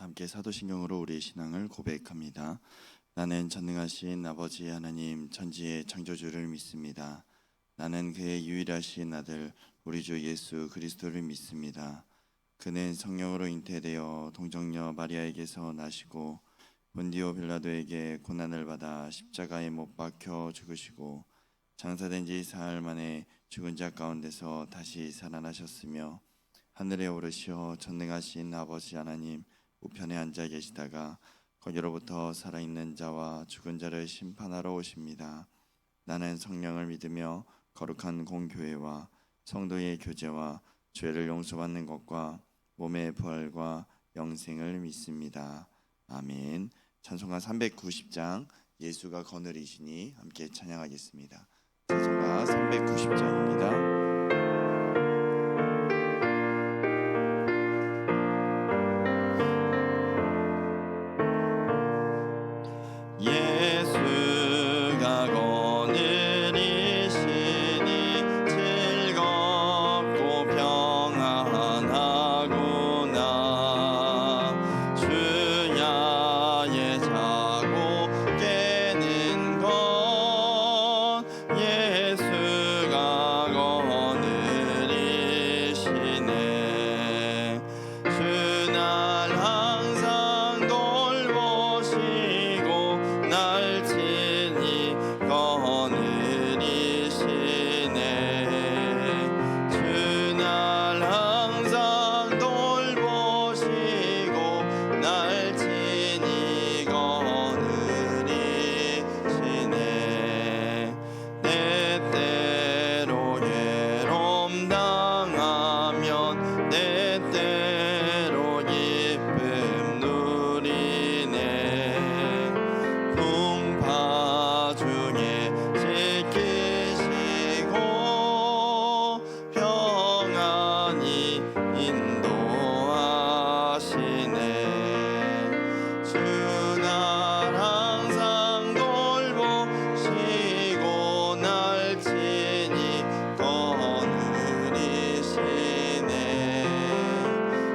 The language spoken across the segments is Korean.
함께 사도신경으로 우리의 신앙을 고백합니다. 나는 전능하신 아버지 하나님 천지의 창조주를 믿습니다. 나는 그의 유일하신 아들 우리 주 예수 그리스도를 믿습니다. 그는 성령으로 잉태되어 동정녀 마리아에게서 나시고 본디오 빌라도에게 고난을 받아 십자가에 못 박혀 죽으시고 장사된 지 사흘 만에 죽은 자 가운데서 다시 살아나셨으며 하늘에 오르시어 전능하신 아버지 하나님 우편에 앉아 계시다가 거기로부터 살아있는 자와 죽은 자를 심판하러 오십니다. 나는 성령을 믿으며 거룩한 공교회와 성도의 교제와 죄를 용서받는 것과 몸의 부활과 영생을 믿습니다. 아멘. 찬송가 390장 예수가 거느리시니 함께 찬양하겠습니다. 찬송가 390장입니다. 예수가 거느리시니 즐겁고 평안하구나. 주야에 자고 깨는 것 예수가 거느리시네. 주날 항상 돌보시고 날 친히 거느리시네. 주날 항상 돌보시고 날 친히 거느리시네. 때때로 괴로움 당하면 때때로 기쁨 누리네. 풍파 중에 지키시고 평안히 인도하시네. 주날 항상 돌보시고 날 친히 거느리시네.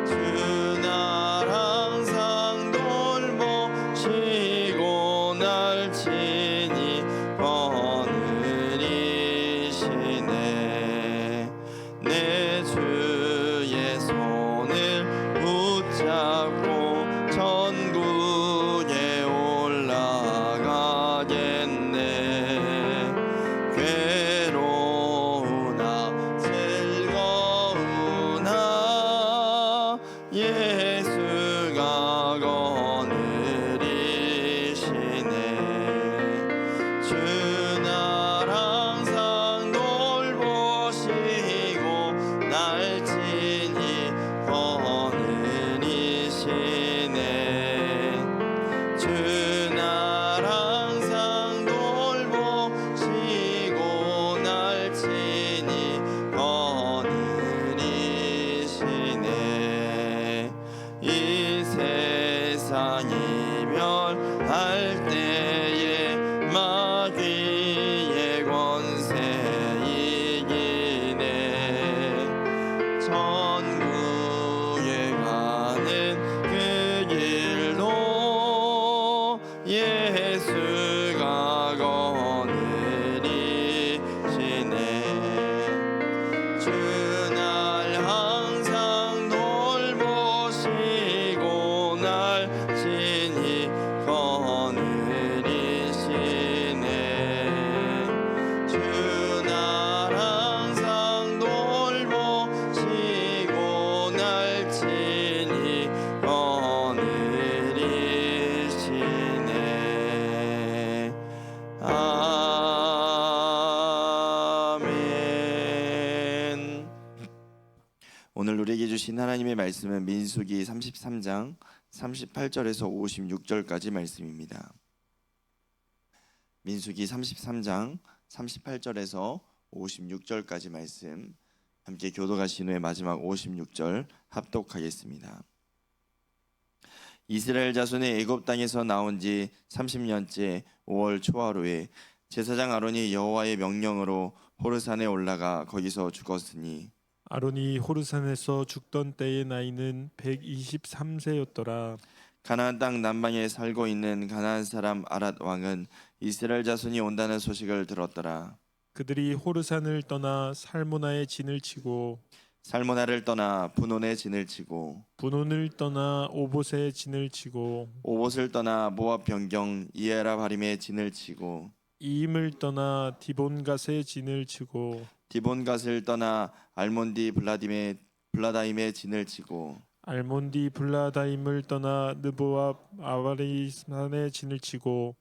주날 항상 돌보시고 날 친히 거느리시네. 내 주의 손을 붙잡고 천국에 올라가겠네. 괴로우나 즐거우나 예수가 거느리시네. 주날 항상 돌보시고 날 친히 거느리시네. 주날 항상 돌보시고 날 친히 거느리시네. 이 세상이 멸할 때에 마귀의 권세 이기네. 천국에 가는 그 길로 예수가 거느리시네. 주날 항상 돌보시고 날 친히 거느리시네. 주날 항상 돌보시고 날 친히 거느리시네. 아멘. 오늘 우리에게 주신 하나님의 말씀은 민수기 33장 38절에서 56절까지 말씀입니다. 민수기 33장 38절에서 56절까지 말씀 함께 교독하신 후에 마지막 56절 합독하겠습니다. 이스라엘 자손이 애굽 땅에서 나온 지 30년째 5월 초하루에 제사장 아론이 여호와의 명령으로 호르산에 올라가 거기서 죽었으니 아론이 호르산에서 죽던 때의 나이는 123세였더라. 가나안 땅 남방에 살고 있는 가나안 사람 아랏 왕은 이스라엘 자손이 온다는 소식을 들었더라. 그들이 호르산을 떠나 살모나의 진을 치고 살모나를 떠나 분온의 진을 치고 분온을 떠나 오봇의 진을 치고 오봇을 떠나 모압 변경 이에라 바림의 진을 치고 이임을 떠나 디본갓의 진을 치고 디본갓을 떠나 알몬디 블라다임의 진을 치고 알몬디 블라다임을 떠나 느보와 아바리산의 진을 치고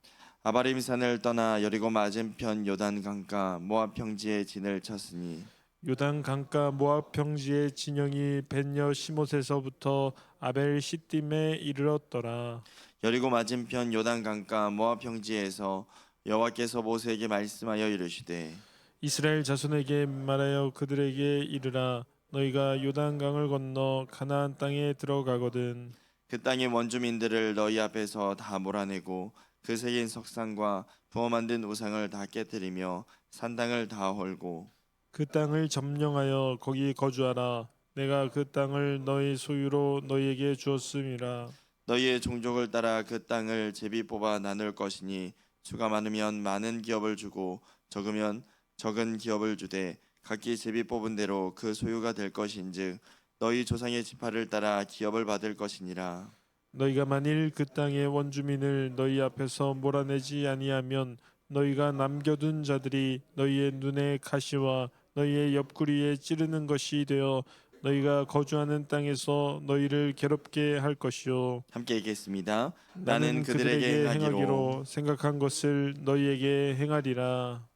아바림산을 떠나 여리고 맞은편 요단 강가 모압 평지의 진을 쳤으니 요단 강가 모압 평지의 진영이 벤여 시못에서부터 아벨 시딤에 이르렀더라. 여리고 맞은편 요단 강가 모압 평지에서 여호와께서 모세에게 말씀하여 이르시되 이스라엘 자손에게 말하여 그들에게 이르라. 너희가 요단강을 건너 가나안 땅에 들어가거든 그 땅의 원주민들을 너희 앞에서 다 몰아내고 그 새긴 석상과 부어 만든 우상을 다 깨뜨리며 산당을 다 헐고 그 땅을 점령하여 거기 거주하라. 내가 그 땅을 너희 소유로 너희에게 주었음이라. 너희의 종족을 따라 그 땅을 제비 뽑아 나눌 것이니 수가 많으면 많은 기업을 주고 적으면 적은 기업을 주되 각기 제비 뽑은 대로 그 소유가 될 것인즉 너희 조상의 지파를 따라 기업을 받을 것이니라. 너희가 만일 그 땅의 원주민을 너희 앞에서 몰아내지 아니하면 너희가 남겨둔 자들이 너희의 눈에 가시와 너희의 옆구리에 찌르는 것이 되어 너희가 거주하는 땅에서 너희를 괴롭게 할 것이요 함께 읽겠습니다. 나는 그들에게 행하기로 생각한 것을 너희에게 행하리라.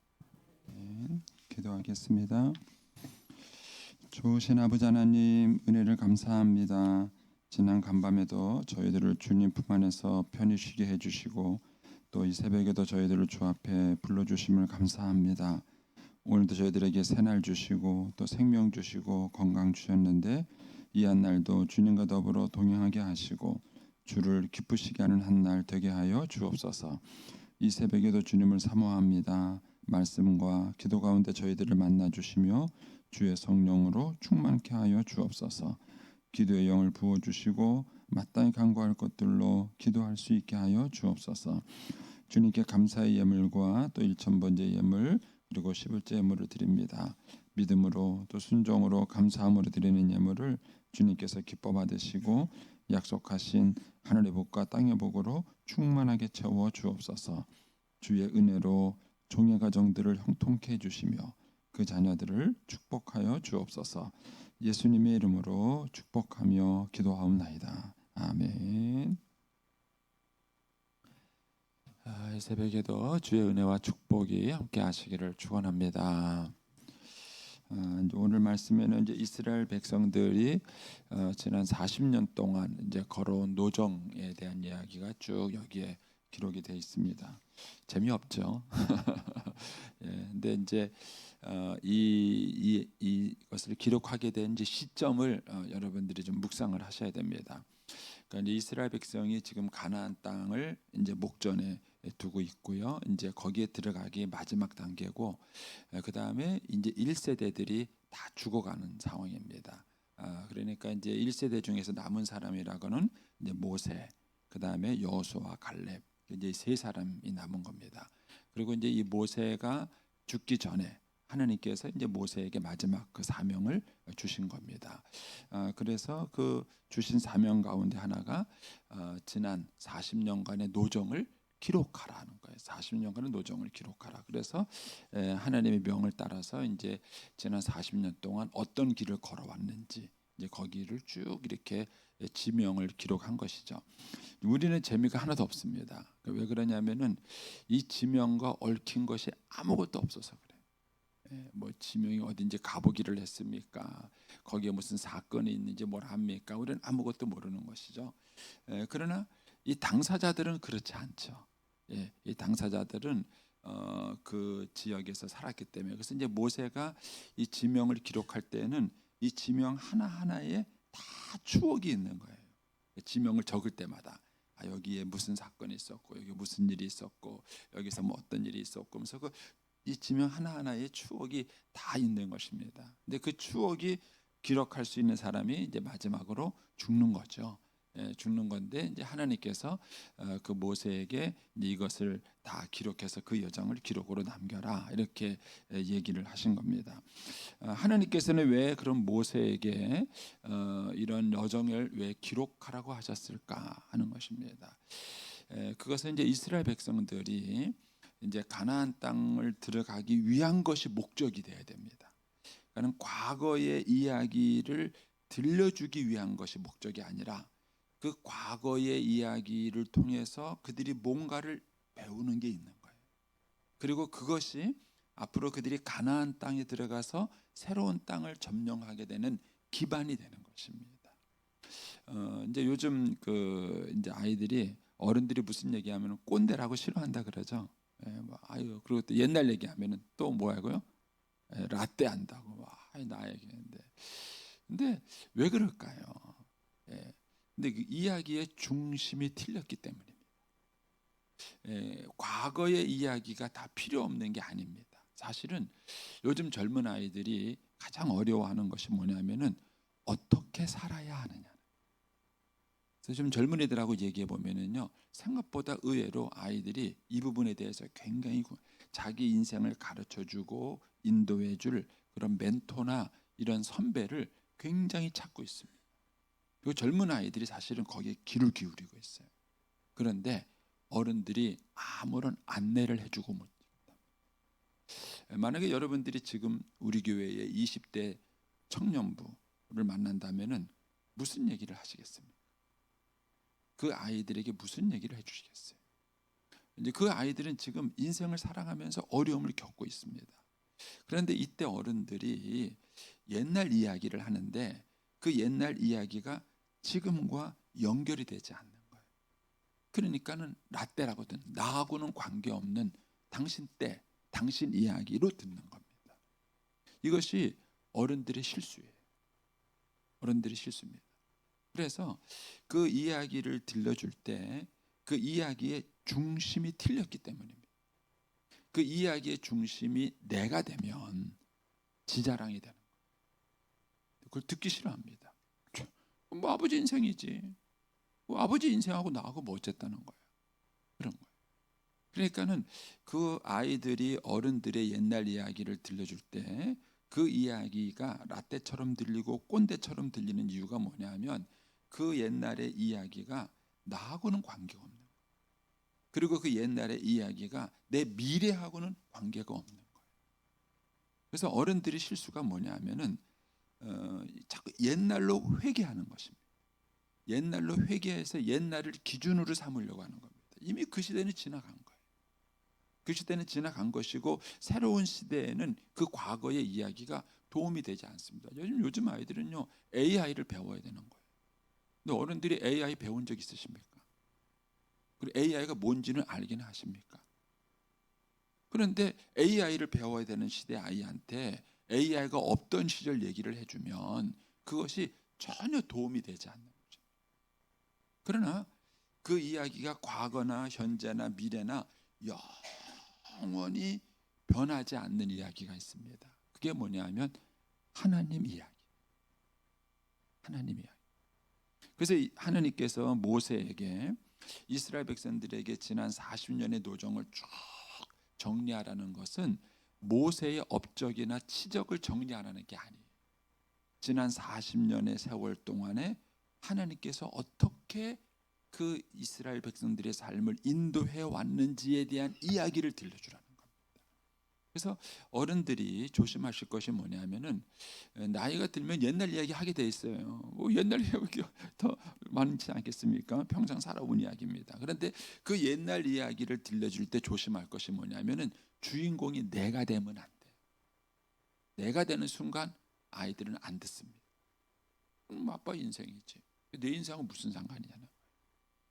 네, 기도하겠습니다. 좋으신 아버지 하나님, 은혜를 감사합니다. 지난 간밤에도 저희들을 주님 품 안에서 편히 쉬게 해주시고 또 이 새벽에도 저희들을 주 앞에 불러주심을 감사합니다. 오늘도 저희들에게 새날 주시고 또 생명 주시고 건강 주셨는데 이 한 날도 주님과 더불어 동행하게 하시고 주를 기쁘시게 하는 한 날 되게 하여 주옵소서. 이 새벽에도 주님을 사모합니다. 말씀과 기도 가운데 저희들을 만나 주시며 주의 성령으로 충만케 하여 주옵소서. 기도의 영을 부어 주시고 마땅히 간구할 것들로 기도할 수 있게 하여 주옵소서. 주님께 감사의 예물과 또 1,000번째 예물 그리고 10일째 예물을 드립니다. 믿음으로 또 순종으로 감사함으로 드리는 예물을 주님께서 기뻐 받으시고 약속하신 하늘의 복과 땅의 복으로 충만하게 채워 주옵소서. 주의 은혜로 종의 가정들을 형통케 해주시며 그 자녀들을 축복하여 주옵소서. 예수님의 이름으로 축복하며 기도하옵나이다. 아멘. 이 새벽에도 주의 은혜와 축복이 함께 하시기를 축원합니다. 오늘 말씀에는 이제 이스라엘 백성들이 지난 40년 동안 이제 걸어온 노정에 대한 이야기가 쭉 여기에 기록이 되어 있습니다. 재미없죠. 예, 근데 이제 이것을 기록하게 된 이제 시점을 여러분들이 좀 묵상을 하셔야 됩니다. 그러니까 이제 이스라엘 백성이 지금 가나안 땅을 이제 목전에 두고 있고요. 이제 거기에 들어가기 마지막 단계고, 그 다음에 이제 1세대들이 다 죽어가는 상황입니다. 그러니까 이제 1세대 중에서 남은 사람이라고는 이제 모세, 그 다음에 여호수아, 갈렙 이제 세 사람이 남은 겁니다. 그리고 이제 이 모세가 죽기 전에 하나님께서 이제 모세에게 마지막 그 사명을 주신 겁니다. 그래서 그 주신 사명 가운데 하나가 지난 40년간의 노정을 기록하라는 거예요. 40년간의 노정을 기록하라. 그래서 하나님의 명을 따라서 이제 지난 40년 동안 어떤 길을 걸어왔는지 이제 거기를 쭉 이렇게 지명을 기록한 것이죠. 우리는 재미가 하나도 없습니다. 왜 그러냐면은 이 지명과 얽힌 것이 아무것도 없어서 그래요. 뭐 지명이 어딘지 가보기를 했습니까? 거기에 무슨 사건이 있는지 뭘 합니까? 우리는 아무것도 모르는 것이죠. 그러나 이 당사자들은 그렇지 않죠. 이 당사자들은 그 지역에서 살았기 때문에 그래서 이제 모세가 이 지명을 기록할 때는 이 지명 하나 하나에 다 추억이 있는 거예요. 지명을 적을 때마다 여기에 무슨 사건이 있었고 여기 무슨 일이 있었고 여기서 뭐 어떤 일이 있었고 그래서 이 지명 하나하나의 추억이 다 있는 것입니다. 근데 그 추억이 기록할 수 있는 사람이 이제 마지막으로 죽는 거죠. 죽는 건데 이제 하나님께서 그 모세에게 이제 이것을 다 기록해서 그 여정을 기록으로 남겨라 이렇게 얘기를 하신 겁니다. 하나님께서는 왜 그런 모세에게 이런 여정을 왜 기록하라고 하셨을까 하는 것입니다. 그것은 이제 이스라엘 백성들이 이제 가나안 땅을 들어가기 위한 것이 목적이 되어야 됩니다. 그러니까 과거의 이야기를 들려주기 위한 것이 목적이 아니라 그 과거의 이야기를 통해서 그들이 뭔가를 배우는 게 있는 거예요. 그리고 그것이 앞으로 그들이 가나안 땅에 들어가서 새로운 땅을 점령하게 되는 기반이 되는 것입니다. 이제 요즘 그 이제 아이들이 어른들이 무슨 얘기하면 꼰대라고 싫어한다 그러죠. 아유 그리고 또 옛날 얘기하면은 또 뭐하고요? 라떼 한다고 나 얘기했는데, 근데 왜 그럴까요? 근데 그 이야기의 중심이 틀렸기 때문입니다. 과거의 이야기가 다 필요 없는 게 아닙니다. 사실은 요즘 젊은 아이들이 가장 어려워하는 것이 뭐냐면은 어떻게 살아야 하느냐. 그래서 좀 젊은이들하고 얘기해 보면은요, 생각보다 의외로 아이들이 이 부분에 대해서 굉장히 자기 인생을 가르쳐주고 인도해줄 그런 멘토나 이런 선배를 굉장히 찾고 있습니다. 그리고 젊은 아이들이 사실은 거기에 귀를 기울이고 있어요. 그런데 어른들이 아무런 안내를 해주고 못. 만약에 여러분들이 지금 우리 교회의 20대 청년부를 만난다면은 무슨 얘기를 하시겠습니까? 그 아이들에게 무슨 얘기를 해주시겠어요? 이제 그 아이들은 지금 인생을 살아가면서 어려움을 겪고 있습니다. 그런데 이때 어른들이 옛날 이야기를 하는데 그 옛날 이야기가 지금과 연결이 되지 않는 거예요. 그러니까는 라떼라거든. 나하고는 관계없는 당신 때, 당신 이야기로 듣는 겁니다. 이것이 어른들의 실수예요. 어른들의 실수입니다. 그래서 그 이야기를 들려줄 때 그 이야기의 중심이 틀렸기 때문입니다. 그 이야기의 중심이 내가 되면 지자랑이 되는 거예요. 그걸 듣기 싫어합니다. 뭐 아버지 인생이지. 뭐 아버지 인생하고 나하고 뭐 어쨌다는 거예요. 그런 거예요. 그러니까는 그 아이들이 어른들의 옛날 이야기를 들려줄 때 그 이야기가 라떼처럼 들리고 꼰대처럼 들리는 이유가 뭐냐면 그 옛날의 이야기가 나하고는 관계가 없는 거예요. 그리고 그 옛날의 이야기가 내 미래하고는 관계가 없는 거예요. 그래서 어른들의 실수가 뭐냐면은 자꾸 옛날로 회귀하는 것입니다. 옛날로 회귀해서 옛날을 기준으로 삼으려고 하는 겁니다. 이미 그 시대는 지나간 거예요. 그 시대는 지나간 것이고 새로운 시대에는 그 과거의 이야기가 도움이 되지 않습니다. 요즘 아이들은요 AI를 배워야 되는 거예요. 근데 어른들이 AI 배운 적 있으십니까? 그리고 AI가 뭔지는 알긴 하십니까? 그런데 AI를 배워야 되는 시대 아이한테 AI가 없던 시절 얘기를 해주면 그것이 전혀 도움이 되지 않는 거죠. 그러나 그 이야기가 과거나 현재나 미래나 영원히 변하지 않는 이야기가 있습니다. 그게 뭐냐면 하나님 이야기. 하나님 이야기. 그래서 하나님께서 모세에게 이스라엘 백성들에게 지난 40년의 노정을 쭉 정리하라는 것은 모세의 업적이나 치적을 정리하라는 게 아니에요. 지난 40년의 세월 동안에 하나님께서 어떻게 그 이스라엘 백성들의 삶을 인도해 왔는지에 대한 이야기를 들려주라는 겁니다. 그래서 어른들이 조심하실 것이 뭐냐면은 나이가 들면 옛날 이야기 하게 돼 있어요. 옛날 이야기 더 많지 않겠습니까? 평생 살아온 이야기입니다. 그런데 그 옛날 이야기를 들려줄 때 조심할 것이 뭐냐면은 주인공이 내가 되면 안 돼. 내가 되는 순간 아이들은 안 듣습니다. 아빠 인생이지. 내 인생하고 무슨 상관이냐는.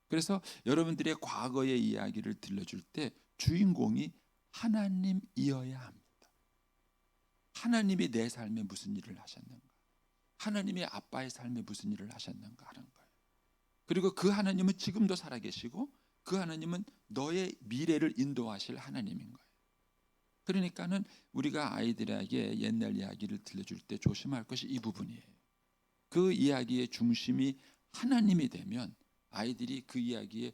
그래서 여러분들의 과거의 이야기를 들려줄 때 주인공이 하나님이어야 합니다. 하나님이 내 삶에 무슨 일을 하셨는가? 하나님이 아빠의 삶에 무슨 일을 하셨는가 하는 거예요. 그리고 그 하나님은 지금도 살아계시고 그 하나님은 너의 미래를 인도하실 하나님인 거예요. 그러니까는 우리가 아이들에게 옛날 이야기를 들려줄 때 조심할 것이 이 부분이에요. 그 이야기의 중심이 하나님이 되면 아이들이 그 이야기에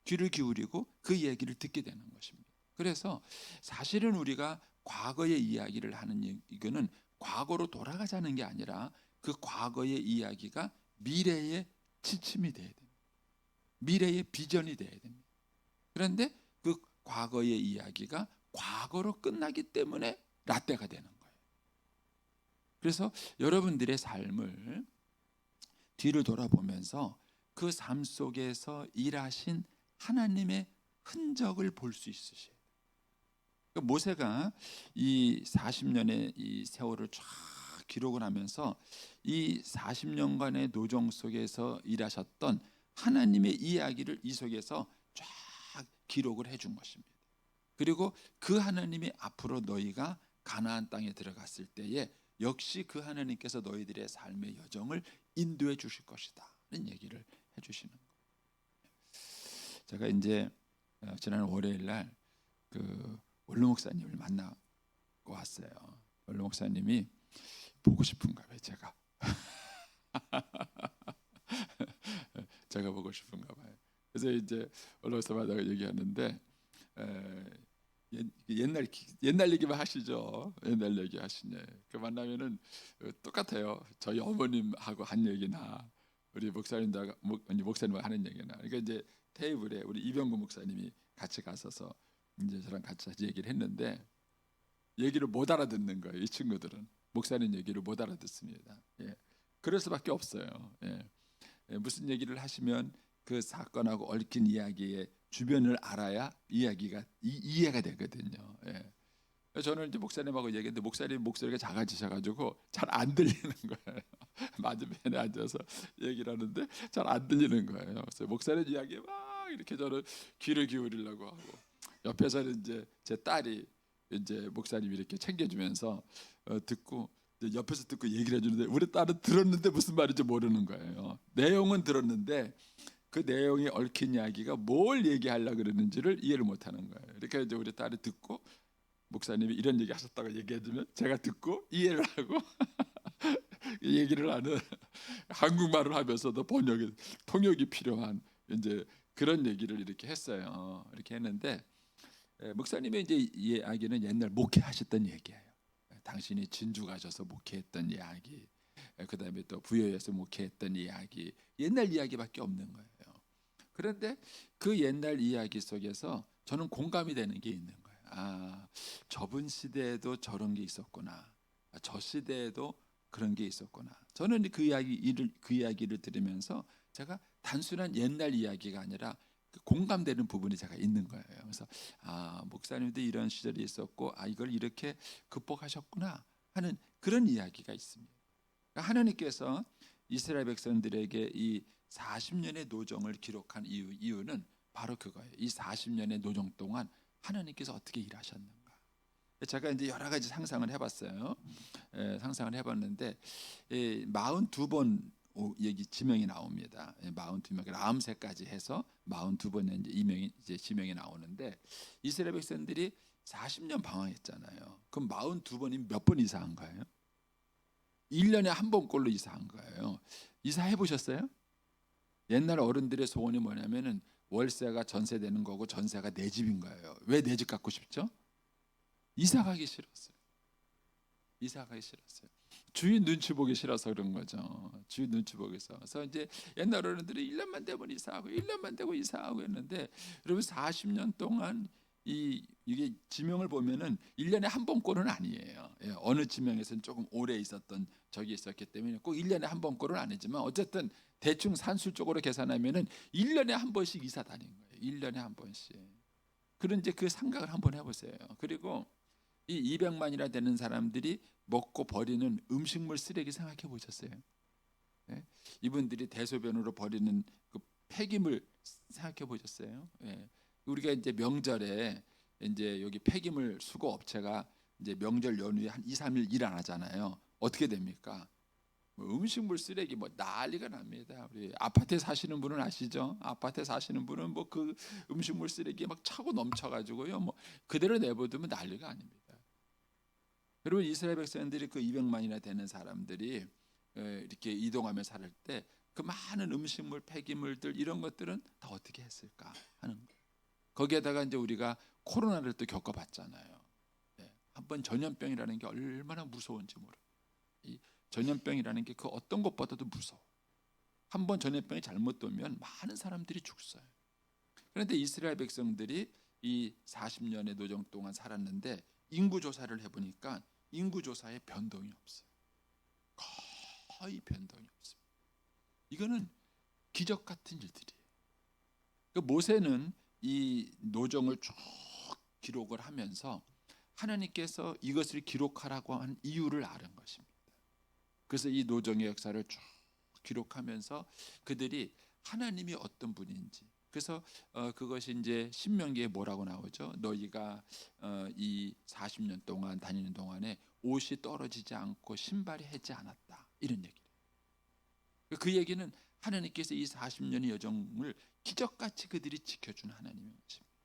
귀를 기울이고 그 이야기를 듣게 되는 것입니다. 그래서 사실은 우리가 과거의 이야기를 하는 이거는 과거로 돌아가자는 게 아니라 그 과거의 이야기가 미래의 지침이 돼야 됩니다. 미래의 비전이 돼야 됩니다. 그런데 그 과거의 이야기가 과거로 끝나기 때문에 라떼가 되는 거예요. 그래서 여러분들의 삶을 뒤를 돌아보면서 그 삶 속에서 일하신 하나님의 흔적을 볼 수 있으셔요. 모세가 이 40년의 이 세월을 쫙 기록을 하면서 이 40년간의 노정 속에서 일하셨던 하나님의 이야기를 이 속에서 쫙 기록을 해준 것입니다. 그리고 그 하나님이 앞으로 너희가 가나안 땅에 들어갔을 때에 역시 그 하나님께서 너희들의 삶의 여정을 인도해 주실 것이다는 얘기를 해주시는 거예요. 제가 이제 지난 월요일 날 그 원로 목사님을 만나고 왔어요. 원로 목사님이 보고 싶은가 봐요. 제가 보고 싶은가 봐요. 그래서 이제 원로 목사마다 얘기하는데 옛날 얘기만 하시죠. 옛날 얘기 하시네. 그 만나면은 똑같아요. 저희 어머님하고 한 얘기나 우리 목사님하고 하는 얘기나. 그러니까 이제 테이블에 우리 이병구 목사님이 같이 가서서 이제 저랑 같이 얘기를 했는데 얘기를 못 알아듣는 거예요. 이 친구들은 목사님 얘기를 못 알아듣습니다. 예. 그럴 수밖에 없어요. 예. 무슨 얘기를 하시면 그 사건하고 얽힌 이야기의 주변을 알아야 이야기가 이해가 되거든요. 예. 저는 이제 목사님하고 얘기했는데 목사님 목소리가 작아지셔가지고 잘 안 들리는 거예요. 맞은편에 앉아서 얘기를 하는데 잘 안 들리는 거예요. 그래서 목사님 이야기에 막 이렇게 저는 귀를 기울이려고 하고 옆에서는 이제 제 딸이 이제 목사님이 이렇게 챙겨주면서 듣고 옆에서 듣고 얘기를 해주는데 우리 딸은 들었는데 무슨 말인지 모르는 거예요. 내용은 들었는데 그 내용이 얽힌 이야기가 뭘 얘기하려고 그러는지를 이해를 못하는 거예요. 이렇게 이제 우리 딸이 듣고 목사님이 이런 얘기 하셨다고 얘기해주면 제가 듣고 이해를 하고 얘기를 하는 한국말을 하면서도 통역이 필요한 이제 그런 얘기를 이렇게 했어요. 이렇게 했는데 목사님의 이제 이야기는 옛날 목회하셨던 얘기예요. 당신이 진주 가셔서 목회했던 이야기, 그다음에 또 부여에서 목회했던 이야기, 옛날 이야기밖에 없는 거예요. 그런데 그 옛날 이야기 속에서 저는 공감이 되는 게 있는 거예요. 아, 저분 시대에도 저런 게 있었구나. 저 시대에도 그런 게 있었구나. 저는 그 이야기를 들으면서 제가 단순한 옛날 이야기가 아니라 공감되는 부분이 제가 있는 거예요. 그래서 아, 목사님도 이런 시절이 있었고 아, 이걸 이렇게 극복하셨구나 하는 그런 이야기가 있습니다. 그러니까 하나님께서 이스라엘 백성들에게 이 40년의 노정을 기록한 이유는 바로 그거예요. 이 40년의 노정 동안 하나님께서 어떻게 일하셨는가. 제가 이제 여러 가지 상상을 해봤어요. 상상을 해봤는데 42번 얘기 지명이 나옵니다. 42명, 라암새까지 해서 42번의 이제 지명이 나오는데 이스라엘 백성들이 40년 방황했잖아요. 그럼 42번이 몇 번 이사한 거예요? 1년에 한 번꼴로 이사한 거예요. 이사해 보셨어요? 옛날 어른들의 소원이 뭐냐면은 월세가 전세 되는 거고 전세가 내 집인 거예요. 왜 내 집 갖고 싶죠? 이사 가기 싫었어요. 이사 가기 싫었어요. 주인 눈치 보기 싫어서 그런 거죠. 주인 눈치 보기서. 그래서 이제 옛날 어른들이 1년만 되면 이사하고 1년만 되고 이사하고 했는데 여러분 40년 동안 이게 지명을 보면은 1년에 한 번꼴은 아니에요. 예, 어느 지명에서는 조금 오래 있었던 적이 있었기 때문에 꼭 1년에 한 번꼴은 아니지만 어쨌든 대충 산술적으로 계산하면은 1년에 한 번씩 이사 다닌 거예요. 1년에 한 번씩. 그런 이제 그 생각을 한번 해보세요. 그리고 이 200만이나 되는 사람들이 먹고 버리는 음식물 쓰레기 생각해 보셨어요? 예? 이분들이 대소변으로 버리는 그 폐기물 생각해 보셨어요? 예. 우리가 이제 명절에 이제 여기 폐기물 수거 업체가 이제 명절 연휴에 한 2, 3일 일 안 하잖아요. 어떻게 됩니까? 음식물 쓰레기 난리가 납니다. 우리 아파트에 사시는 분은 아시죠? 아파트에 사시는 분은 그 음식물 쓰레기 막 차고 넘쳐가지고요. 그대로 내버두면 난리가 아닙니다. 여러분 이스라엘 백성들이 그 200만이나 되는 사람들이 이렇게 이동하며 살 때 그 많은 음식물, 폐기물들 이런 것들은 다 어떻게 했을까 하는 거예요. 거기에다가 이제 우리가 코로나를 또 겪어봤잖아요. 한번 전염병이라는 게 얼마나 무서운지 모르. 이 전염병이라는 게 그 어떤 것보다도 무서워. 한번 전염병이 잘못 돌면 많은 사람들이 죽어요. 그런데 이스라엘 백성들이 이 40년의 노정 동안 살았는데 인구 조사를 해보니까 인구 조사에 변동이 없어요. 거의 변동이 없습니다. 이거는 기적 같은 일들이에요. 모세는 이 노정을 쭉 기록을 하면서 하나님께서 이것을 기록하라고 한 이유를 아는 것입니다. 그래서 이 노정의 역사를 쭉 기록하면서 그들이 하나님이 어떤 분인지, 그래서 그것이 이제 신명기에 뭐라고 나오죠? 너희가 이 40년 동안 다니는 동안에 옷이 떨어지지 않고 신발이 해지 않았다, 이런 얘기를. 그 얘기는 하나님께서 이 40년의 여정을 기적같이 그들이 지켜준 하나님인 것입니다.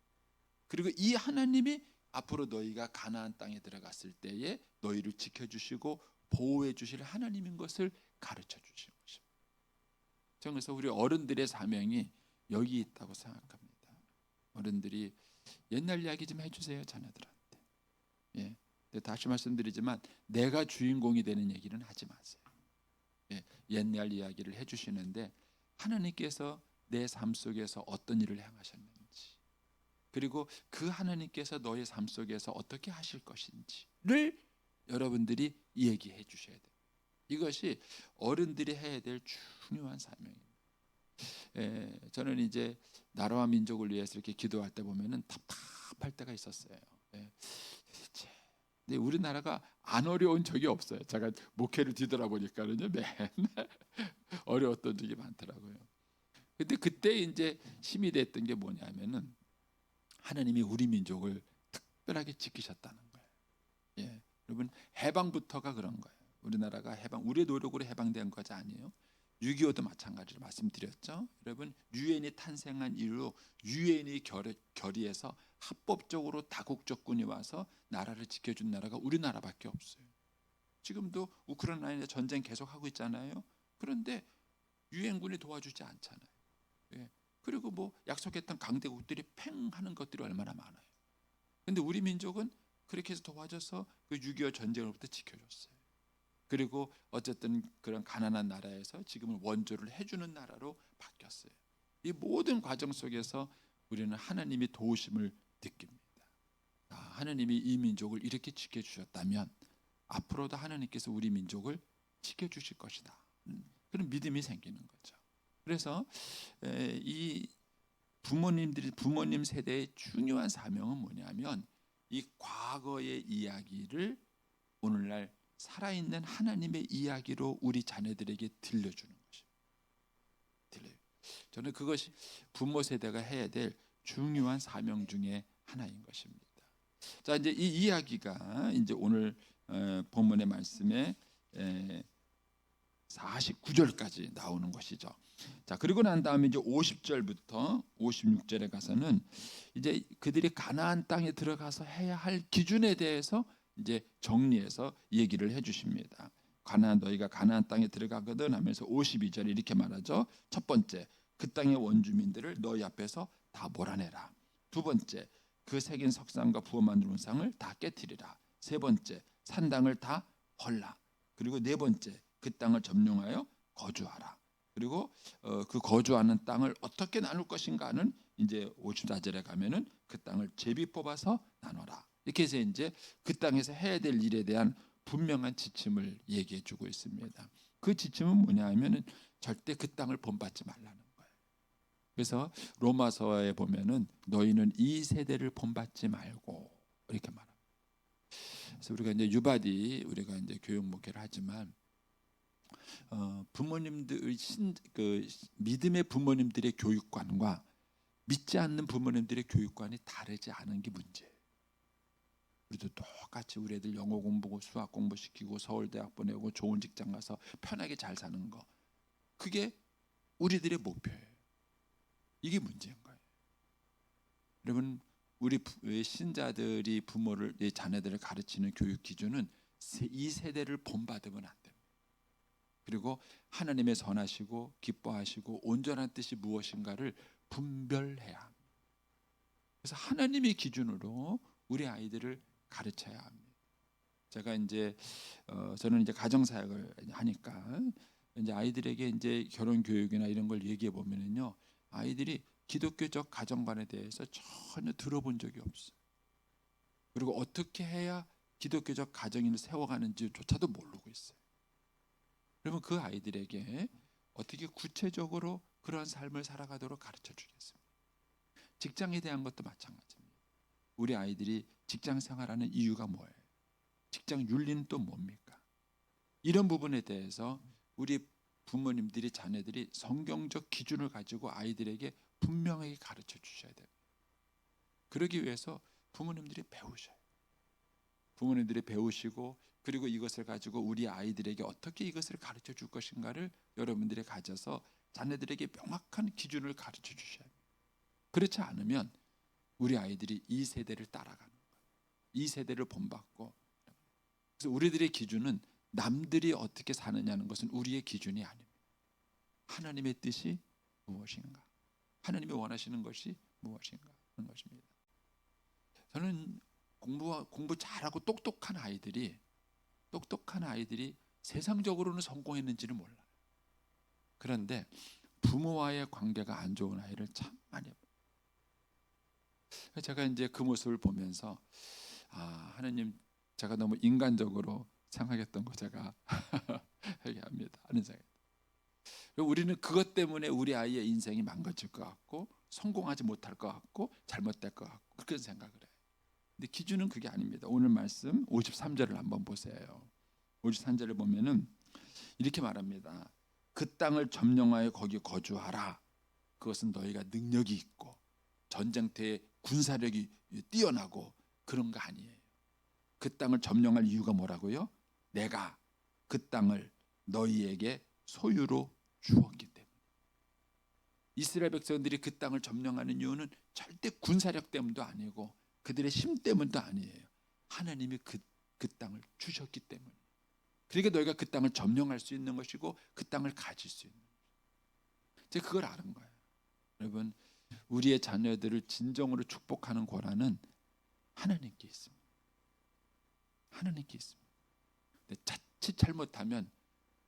그리고 이 하나님이 앞으로 너희가 가나안 땅에 들어갔을 때에 너희를 지켜주시고 보호해 주실 하나님인 것을 가르쳐 주신 것입니다. 저는 그래서 우리 어른들의 사명이 여기 있다고 생각합니다. 어른들이 옛날 이야기 좀 해주세요, 자녀들한테. 다시 말씀드리지만 내가 주인공이 되는 얘기는 하지 마세요. 옛날 이야기를 해주시는데 하나님께서 내 삶 속에서 어떤 일을 행하셨는지, 그리고 그 하나님께서 너의 삶 속에서 어떻게 하실 것인지를 여러분들이 얘기해 주셔야 돼요. 이것이 어른들이 해야 될 중요한 사명입니다. 저는 이제 나라와 민족을 위해서 이렇게 기도할 때 보면은 답답할 때가 있었어요. 근데 우리나라가 안 어려운 적이 없어요. 제가 목회를 뒤돌아보니까는요, 맨날 어려웠던 적이 많더라고요. 근데 그때 이제 힘이 됐던 게 뭐냐면은 하나님이 우리 민족을 특별하게 지키셨다는 거예요. 여러분, 해방부터가 그런 거예요. 우리나라가 우리의 노력으로 해방된 것이 아니에요. 6.25도 마찬가지로 말씀드렸죠. 여러분, 유엔이 탄생한 이후로 유엔이 결의해서 합법적으로 다국적군이 와서 나라를 지켜준 나라가 우리나라밖에 없어요. 지금도 우크라이나에 전쟁 계속하고 있잖아요. 그런데 유엔군이 도와주지 않잖아요. 그리고 뭐 약속했던 강대국들이 팽 하는 것들이 얼마나 많아요. 근데 우리 민족은 그렇게 해서 도와줘서 그 6.25 전쟁으로부터 지켜줬어요. 그리고 어쨌든 그런 가난한 나라에서 지금은 원조를 해주는 나라로 바뀌었어요. 이 모든 과정 속에서 우리는 하나님의 도우심을 느낍니다. 하나님이 이 민족을 이렇게 지켜주셨다면 앞으로도 하나님께서 우리 민족을 지켜주실 것이다, 그런 믿음이 생기는 거죠. 그래서 이 부모님 세대의 중요한 사명은 뭐냐면 이 과거의 이야기를 오늘날 살아있는 하나님의 이야기로 우리 자녀들에게 들려주는 것입니다. 저는 그것이 부모 세대가 해야 될 중요한 사명 중에 하나인 것입니다. 자, 이제 이 이야기가 이제 오늘 본문의 말씀에 49절까지 나오는 것이죠. 자, 그리고 난 다음에 이제 50절부터 56절에 가서는 이제 그들이 가나안 땅에 들어가서 해야 할 기준에 대해서 이제 정리해서 얘기를 해주십니다. 너희가 가나안 땅에 들어가거든 하면서 52절에 이렇게 말하죠. 첫 번째, 그 땅의 원주민들을 너희 앞에서 다 몰아내라. 두 번째, 그 새긴 석상과 부어 만든 우상을 다 깨뜨리라. 세 번째, 산당을 다 헐라. 그리고 네 번째, 그 땅을 점령하여 거주하라. 그리고 그 거주하는 땅을 어떻게 나눌 것인가는 이제 54절에 가면은 그 땅을 제비 뽑아서 나눠라. 이렇게 해서 이제 그 땅에서 해야 될 일에 대한 분명한 지침을 얘기해 주고 있습니다. 그 지침은 뭐냐 하면은 절대 그 땅을 본받지 말라는 거예요. 그래서 로마서에 보면은 너희는 이 세대를 본받지 말고 이렇게 말합니다. 그래서 우리가 이제 유바디 우리가 이제 교육 목회를 하지만 부모님들 그 믿음의 부모님들의 교육관과 믿지 않는 부모님들의 교육관이 다르지 않은 게 문제예요. 우리도 똑같이 우리 애들 영어 공부고 수학 공부시키고 서울대학 보내고 좋은 직장 가서 편하게 잘 사는 거, 그게 우리들의 목표예요. 이게 문제인 거예요. 여러분, 우리 신자들이 자녀들을 가르치는 교육 기준은 이 세대를 본받으면 안 됩니다. 그리고 하나님의 선하시고 기뻐하시고 온전한 뜻이 무엇인가를 분별해야 합니다. 그래서 하나님의 기준으로 우리 아이들을 가르쳐야 합니다. 제가 이제 저는 이제 가정 사역을 하니까 이제 아이들에게 이제 결혼 교육이나 이런 걸 얘기해 보면은요, 아이들이 기독교적 가정관에 대해서 전혀 들어본 적이 없어요. 그리고 어떻게 해야 기독교적 가정을 세워가는지조차도 모르고 있어요. 그러면 그 아이들에게 어떻게 구체적으로 그러한 삶을 살아가도록 가르쳐 주겠습니까? 직장에 대한 것도 마찬가지입니다. 우리 아이들이 직장 생활하는 이유가 뭐예요? 직장 윤리는 또 뭡니까? 이런 부분에 대해서 우리 부모님들이, 자녀들이 성경적 기준을 가지고 아이들에게 분명하게 가르쳐 주셔야 됩니다. 그러기 위해서 부모님들이 배우셔요. 부모님들이 배우시고, 그리고 이것을 가지고 우리 아이들에게 어떻게 이것을 가르쳐 줄 것인가를 여러분들이 가져서 자녀들에게 명확한 기준을 가르쳐 주셔야 합니다. 그렇지 않으면 우리 아이들이 이 세대를 따라가는 거예요. 이 세대를 본받고. 그래서 우리들의 기준은 남들이 어떻게 사느냐는 것은 우리의 기준이 아닙니다. 하나님의 뜻이 무엇인가, 하나님이 원하시는 것이 무엇인가 하는 것입니다. 저는 공부 잘하고 똑똑한 아이들이 세상적으로는 성공했는지는 몰라요. 그런데 부모와의 관계가 안 좋은 아이를 참 많이 봐요. 제가 이제 그 모습을 보면서 하나님, 제가 너무 인간적으로 생각했던 거 제가 회개합니다 하는 생각. 우리는 그것 때문에 우리 아이의 인생이 망가질 것 같고, 성공하지 못할 것 같고, 잘못될 것 같고, 그렇게 생각을 해요. 근데 기준은 그게 아닙니다. 오늘 말씀 53절을 한번 보세요. 53절을 보면은 이렇게 말합니다. 그 땅을 점령하여 거기 거주하라. 그것은 너희가 능력이 있고 전쟁터에 군사력이 뛰어나고 그런 거 아니에요. 그 땅을 점령할 이유가 뭐라고요? 내가 그 땅을 너희에게 소유로 주었기 때문에. 이스라엘 백성들이 그 땅을 점령하는 이유는 절대 군사력 때문도 아니고 그들의 힘 때문도 아니에요. 하나님이 그 땅을 주셨기 때문에. 그러니까 너희가 그 땅을 점령할 수 있는 것이고 그 땅을 가질 수 있는 것이에요. 제가 그걸 아는 거예요. 여러분, 우리의 자녀들을 진정으로 축복하는 권한은 하나님께 있습니다. 하나님께 있습니다. 근데 자칫 잘못하면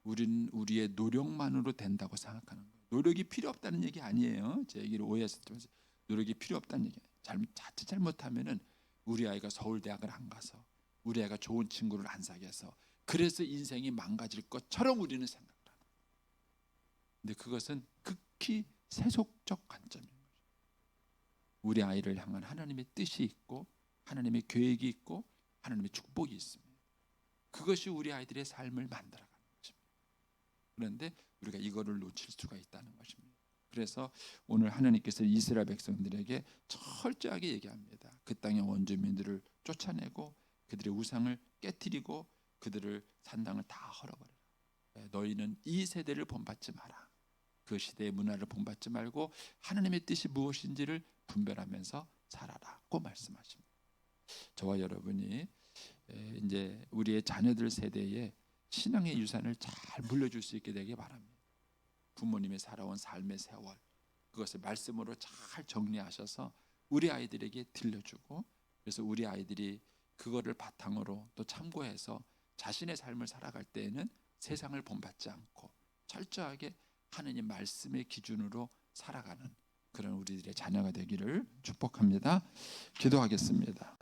우리는 우리의 노력만으로 된다고 생각하는 거예요. 노력이 필요 없다는 얘기 아니에요. 제 얘기를 오해했을 때 노력이 필요 없다는 얘기. 자칫 잘못하면은 우리 아이가 서울대학을 안 가서, 우리 아이가 좋은 친구를 안 사귀어서, 그래서 인생이 망가질 것처럼 우리는 생각을 하는 거예요. 근데 그것은 극히 세속적 관점인 거죠. 우리 아이를 향한 하나님의 뜻이 있고 하나님의 계획이 있고 하나님의 축복이 있습니다. 그것이 우리 아이들의 삶을 만들어가는 것입니다. 그런데 우리가 이거를 놓칠 수가 있다는 것입니다. 그래서 오늘 하나님께서 이스라엘 백성들에게 철저하게 얘기합니다. 그 땅의 원주민들을 쫓아내고 그들의 우상을 깨뜨리고 그들을 산당을 다 헐어버려라. 너희는 이 세대를 본받지 마라. 그 시대의 문화를 본받지 말고 하나님의 뜻이 무엇인지를 분별하면서 살아라고 말씀하십니다. 저와 여러분이 이제 우리의 자녀들 세대에 신앙의 유산을 잘 물려줄 수 있게 되길 바랍니다. 부모님이 살아온 삶의 세월, 그것을 말씀으로 잘 정리하셔서 우리 아이들에게 들려주고, 그래서 우리 아이들이 그거를 바탕으로 또 참고해서 자신의 삶을 살아갈 때에는 세상을 본받지 않고 철저하게 하느님 말씀의 기준으로 살아가는 그런 우리들의 자녀가 되기를 축복합니다. 기도하겠습니다.